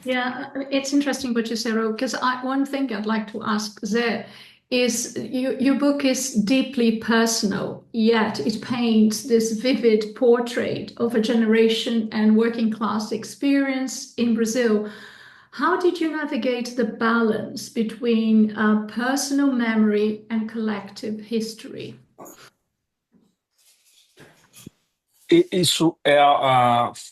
Yeah, it's interesting what you say, Ro, because one thing I'd like to ask there is your book is deeply personal, yet it paints this vivid portrait of a generation and working class experience in Brazil. How did you navigate the balance between personal memory and collective history? Isso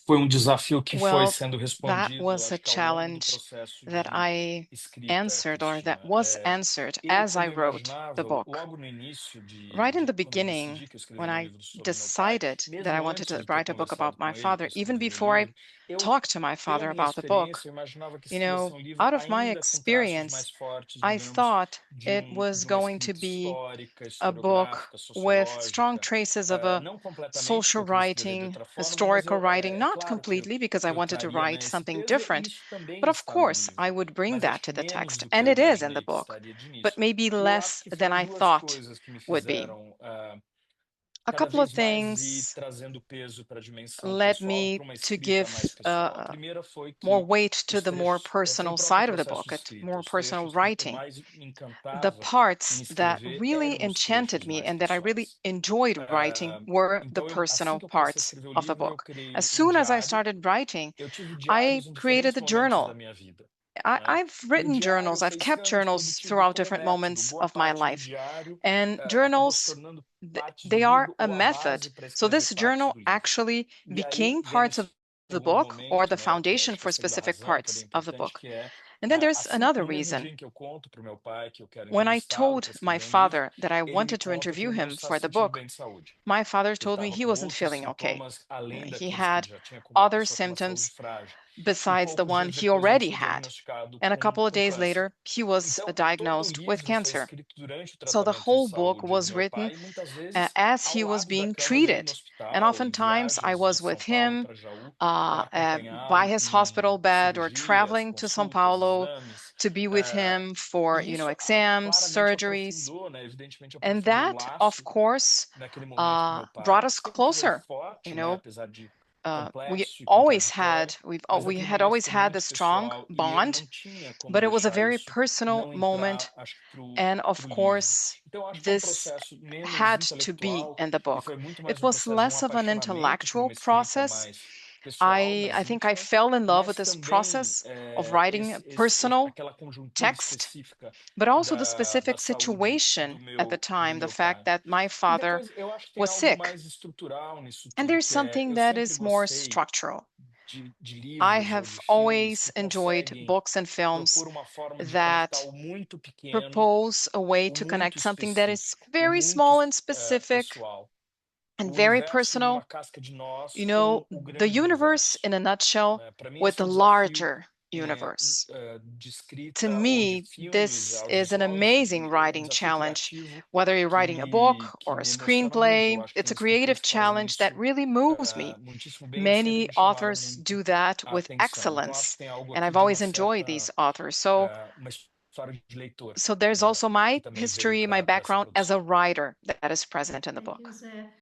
foi desafio que foi Well, sendo that respondido, was a acho que ao longo do challenge processo that de I escrita, answered, or that Cristina. was answered as I Quando eu wrote the imaginava, book. logo no início Right in the quando eu beginning, decidi que eu when escreveria um I livro sobre meu pai, decided that I mesmo wanted antes to de ter write a book conversado about my com ele father, que eu even escreveria o before I livro, eu, talked to my pela father minha about the book, experiência, eu imaginava que you esse ia ser know, um livro out of my ainda com traços experience, mais fortes, I digamos, thought it was de uma going to escrita be histórica, a book historiográfica, with strong sociológica. traces of a Não completamente, porque social eu queria escrever de writing, outra forma, mas historical writing, é not claro que completely because I eu wanted to traria, write né, esse something peso, e different. isso também But of está no course, I livro. would bring Mas that acho que to the menos text, do que and eu it is in the imaginei que book, estaria de but início. maybe E eu acho less que than foram I duas thought coisas que me would be. fizeram A cada couple of vez mais ir things trazendo peso para a dimensão led pessoal, me para uma to escrita mais give pessoal. A primeira foi more que weight to os the more trechos, foi o personal próprio side of the processo de book, escrita. more Os personal trechos que writing. mais me The encantava em parts that escrever really eram os trechos enchanted me mais and that I really pessoais. enjoyed writing were the Então, assim personal que eu comecei a parts escrever o of the livro, eu book. criei As um soon as I diário. started writing, Eu tive I diários em created diferentes a momentos da journal. minha vida, né? I've E o written diário journals, I've foi kept extremamente journals produtivo throughout como different método. moments Boa of my parte do life. diário And acabou se journals, tornando parte do they are livro a ou a method. base para So escrever this partes journal do livro. actually E aí became vem o parts of the segundo book or momento, the né, que foundation acho que é for a segunda specific razão, que é bem parts of the importante, book. que é And then there's assim, another no mesmo dia reason. em que eu conto para o meu pai que eu quero When I entrevistá-lo told para my escrever um livro, father that I ele me wanted to conta que interview ele não him está for se the sentindo book, bem de saúde, my father que ele told me estava he com wasn't outros feeling okay. sintomas além He daqueles que ele had já tinha como uma other pessoa com uma saúde symptoms frágil. E besides the poucos one dias he depois ele already foi had. diagnosticado And a couple of com days câncer. later, he was Então, todo o diagnosed with livro foi cancer. escrito durante o So the tratamento de whole book saúde do was meu written pai, e muitas vezes as ao he was lado da being cama dele no treated. And hospital, em oftentimes I viagens de was with São Paulo him para Jaú, para by acompanhá-lo his hospital em bed or cirurgias, traveling to Sao consultas, Paulo exames. to be with him for, E isso exams, claramente surgeries. aprofundou, né? Evidentemente And aprofundou o that, of laço course, naquele momento com meu brought pai, que us sempre foi closer. forte, You né? know, Apesar de we complexo e always had contraditório, mas we aquele had momento always foi had muito this strong pessoal e eu bond, não tinha como but it was a deixar very isso personal não entrar, moment, acho que and of pro livro. course, Então eu acho que é um this processo menos had to be intelectual in the e book. foi muito mais It um was processo de um less of an apaixonamento por intellectual uma escrita process. mais pessoal, I mais think I íntima, fell in love with mas this também process of writing a personal aquela conjuntura text, específica but also the da specific saúde situation at the do time, the meu fact pai. that my E father depois eu acho que tem was algo sick. mais estrutural nisso And tudo, there's que é something eu that sempre is more gostei structural. de I livros ou de have filmes always que enjoyed conseguem books and films propor uma forma de conectar that o muito pequeno, propose a way o to muito connect something that is específico, o very muito small and specific pessoal. and O very universo numa personal, casca de nós you com know, o the grande universe universo, in a nutshell né? Para mim, with esse é the o desafio, larger né, universe. de To escrita ou de me, filmes this is an audiovisual, enfim, amazing é um writing desafio challenge. criativo Whether you're writing a book que or a me emociona muito. Eu screenplay, acho que it's tem a creative escritores que fazem challenge that isso really moves me. muitíssimo bem e sempre Many me chamaram authors muito do that a with atenção. Então, acho excellence, que tem algo and aqui I've de uma always enjoyed certa these authors. So, uma história de leitor, so there's né, also que my também veio history, my para essa background as a produção. writer that is present in the Thank you, book. Zé.